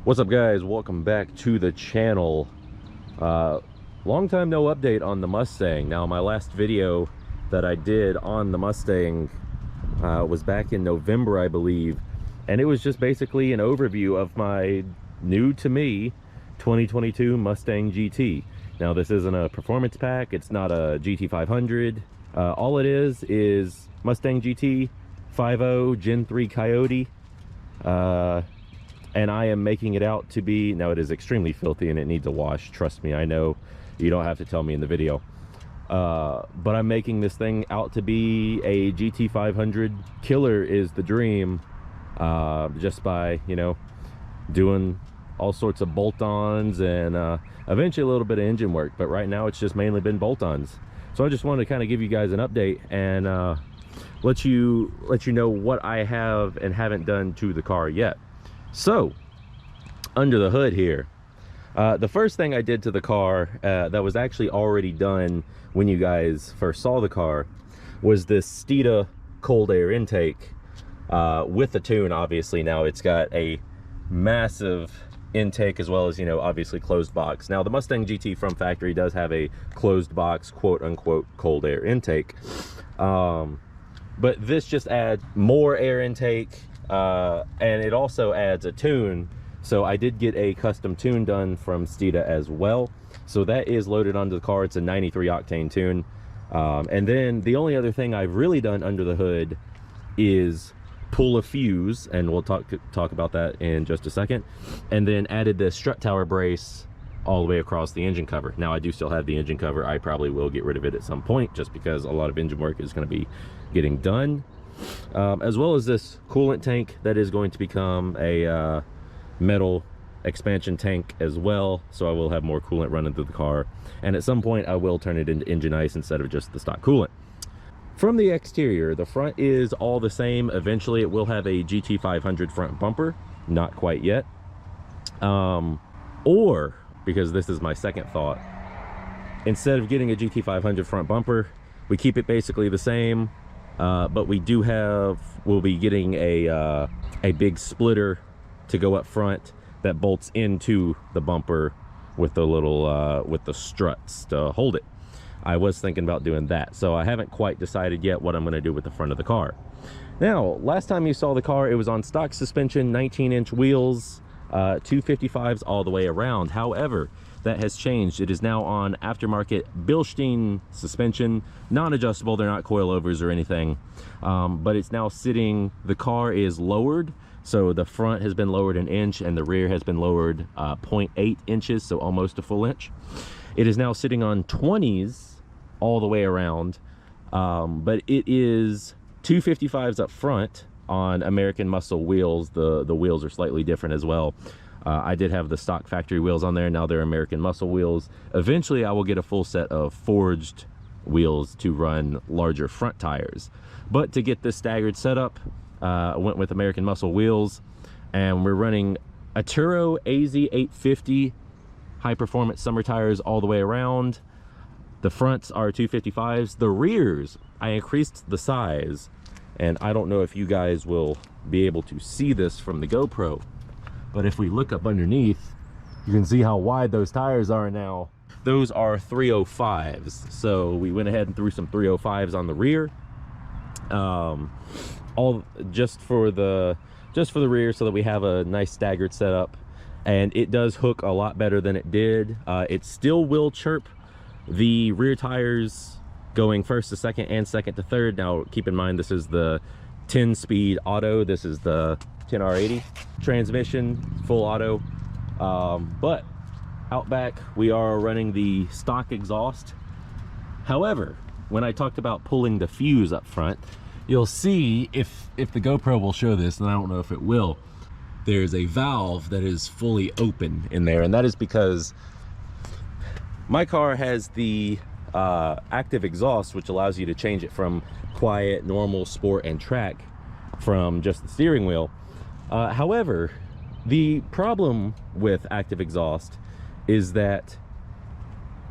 What's up, guys? Welcome back to the channel. Long time no update on the Mustang. Now, my last video that I did on the Mustang was back in November, I believe, and it was just basically an overview of my new to me 2022 Mustang GT. Now, this isn't a performance pack, it's not a GT 500. All it is Mustang GT 5.0 Gen 3 Coyote. And I am making it out to be, now it is extremely filthy and it needs a wash, trust me, I know, you don't have to tell me in the video, but I'm making this thing out to be a GT 500 killer is the dream, just by, you know, doing all sorts of bolt-ons and eventually a little bit of engine work, but right now it's just mainly been bolt-ons. So I just wanted to kind of give you guys an update and let you know what I have and haven't done to the car yet. So, under the hood here, the first thing I did to the car that was actually already done when you guys first saw the car was this Steeda cold air intake with the tune. Obviously now it's got a massive intake as well as, you know, obviously closed box. Now the Mustang GT from factory does have a closed box quote unquote cold air intake, but this just adds more air intake. And it also adds a tune, so I did get a custom tune done from Steeda as well, so that is loaded onto the car. It's a 93 octane tune, and then the only other thing I've really done under the hood is pull a fuse, and we'll talk about that in just a second, and then added the strut tower brace all the way across the engine cover. Now I do still have the engine cover. I probably will get rid of it at some point just because a lot of engine work is going to be getting done. As well as this coolant tank that is going to become a metal expansion tank as well, so I will have more coolant running through the car, and at some point I will turn it into engine ice instead of just the stock coolant. From the exterior, the front is all the same. Eventually it will have a GT 500 front bumper, not quite yet, or, because this is my second thought, instead of getting a GT 500 front bumper, we keep it basically the same. But we'll be getting a big splitter to go up front that bolts into the bumper with the little with the struts to hold it. I was thinking about doing that, so I haven't quite decided yet what I'm going to do with the front of the car. Now, last time you saw the car, it was on stock suspension, 19-inch wheels, 255s all the way around. However, that has changed. It is now on aftermarket Bilstein suspension, non-adjustable. They're not coilovers or anything, but it's now sitting, the car is lowered, so the front has been lowered 1 inch and the rear has been lowered 0.8 inches, so almost a full inch. It is now sitting on 20s all the way around, but it is 255s up front on American Muscle wheels. The wheels are slightly different as well. I did have the stock factory wheels on there. Now they're American Muscle wheels. Eventually I will get a full set of forged wheels to run larger front tires, but to get this staggered setup, I went with American Muscle wheels, and we're running Atturo AZ 850 high performance summer tires all the way around. The fronts are 255s. The rears, I increased the size, and I don't know if you guys will be able to see this from the GoPro, but if we look up underneath, you can see how wide those tires are now. Those are 305s. So we went ahead and threw some 305s on the rear, all just for the rear, so that we have a nice staggered setup. And it does hook a lot better than it did. It still will chirp the rear tires going first to second and second to third. Now keep in mind, this is the 10-speed auto. This is the 10R80 transmission, full auto, but out back we are running the stock exhaust. However, when I talked about pulling the fuse up front, you'll see, if the GoPro will show this, and I don't know if it will, there's a valve that is fully open in there, and that is because my car has the active exhaust, which allows you to change it from quiet, normal, sport, and track from just the steering wheel. However, the problem with active exhaust is that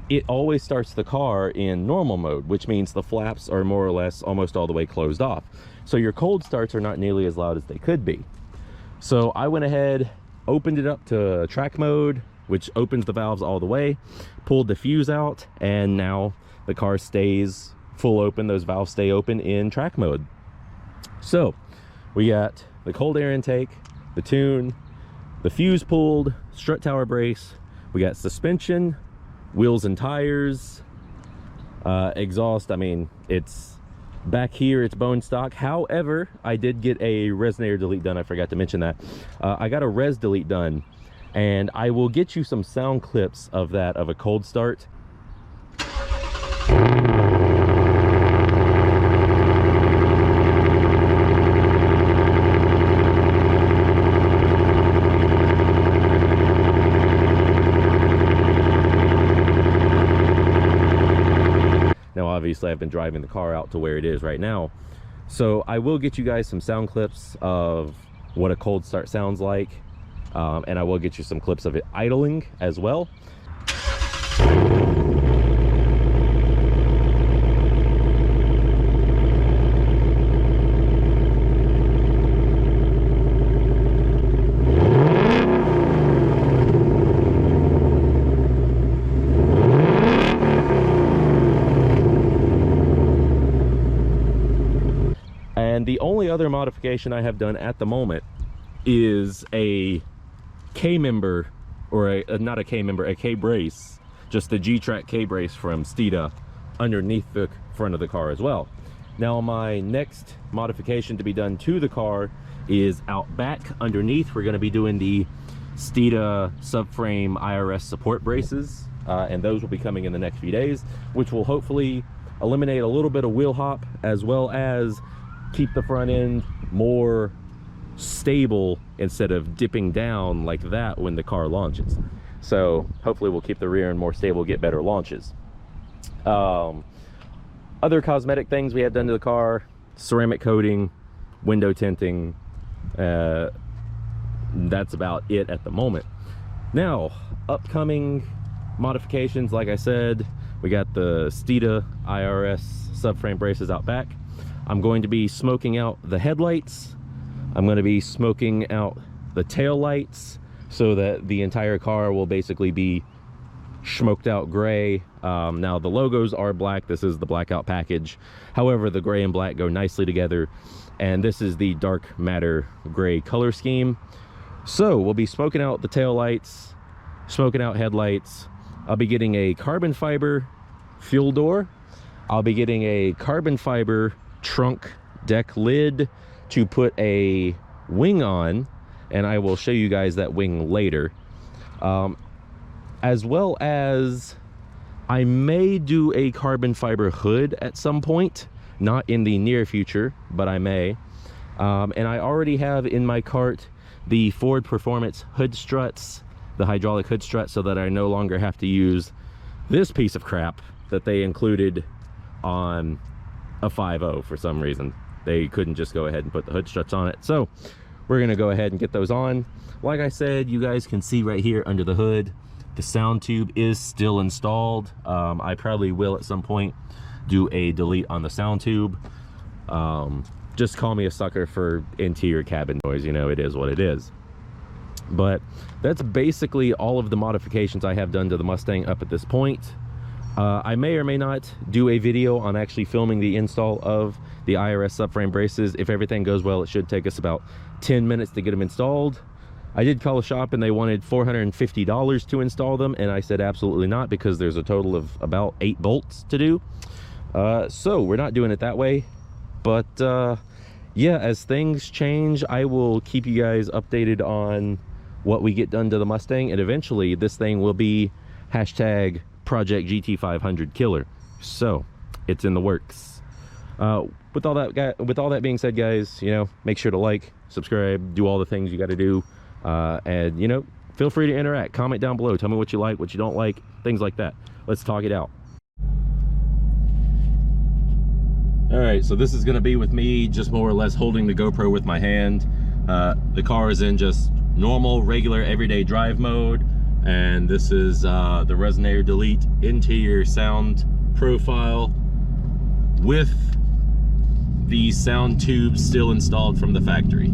it always starts the car in normal mode, which means the flaps are more or less almost all the way closed off. So your cold starts are not nearly as loud as they could be. So I went ahead opened it up to track mode, which opens the valves all the way, pulled the fuse out, and now the car stays full open. Those valves stay open in track mode. So we got the cold air intake, the tune, the fuse pulled, strut tower brace, we got suspension, wheels and tires, exhaust. I mean, it's back here, it's bone stock. However, I did get a resonator delete done. I forgot to mention that. I got a res delete done, and I will get you some sound clips of that, of a cold start. Obviously, I've been driving the car out to where it is right now, so I will get you guys some sound clips of what a cold start sounds like, and I will get you some clips of it idling as well. And the only other modification I have done at the moment is a K-member, or not a K-member, a K-brace, just the G-Track K-brace from Steeda underneath the front of the car as well. Now my next modification to be done to the car is out back underneath. We're going to be doing the Steeda subframe IRS support braces, and those will be coming in the next few days, which will hopefully eliminate a little bit of wheel hop, as well as keep the front end more stable instead of dipping down like that when the car launches. So hopefully we'll keep the rear end more stable, get better launches. Other cosmetic things we have done to the car: ceramic coating, window tinting. That's about it at the moment. Now, upcoming modifications, like I said, we got the Steeda IRS subframe braces out back. I'm going to be smoking out the headlights. I'm going to be smoking out the tail lights, so that the entire car will basically be smoked out gray. Now the logos are black. This is the blackout package. However, the gray and black go nicely together, and this is the dark matter gray color scheme. So we'll be smoking out the tail lights, smoking out headlights. I'll be getting a carbon fiber fuel door. I'll be getting a carbon fiber trunk deck lid to put a wing on, and I will show you guys that wing later. As well as I may do a carbon fiber hood at some point, not in the near future, but I may. And I already have in my cart the Ford Performance hood struts, the hydraulic hood strut, so that I no longer have to use this piece of crap that they included on a 5.0 for some reason. They couldn't just go ahead and put the hood struts on it, so we're gonna go ahead and get those on. Like I said, you guys can see right here under the hood, the sound tube is still installed. I probably will at some point do a delete on the sound tube. Just call me a sucker for interior cabin noise, you know, it is what it is. But that's basically all of the modifications I have done to the Mustang up at this point. I may or may not do a video on actually filming the install of the IRS subframe braces. If everything goes well, it should take us about 10 minutes to get them installed. I did call a shop and they wanted $450 to install them, and I said absolutely not, because there's a total of about 8 bolts to do. So we're not doing it that way. But yeah, as things change, I will keep you guys updated on what we get done to the Mustang, and eventually this thing will be hashtag Project GT500 killer. So it's in the works. With all that being said, guys, you know, make sure to like, subscribe, do all the things you got to do, and you know, feel free to interact, comment down below, tell me what you like, what you don't like, things like that. Let's talk it out. All right, so this is going to be with me just more or less holding the GoPro with my hand. The car is in just normal, regular, everyday drive mode, and this is the resonator delete interior sound profile with the sound tube still installed from the factory.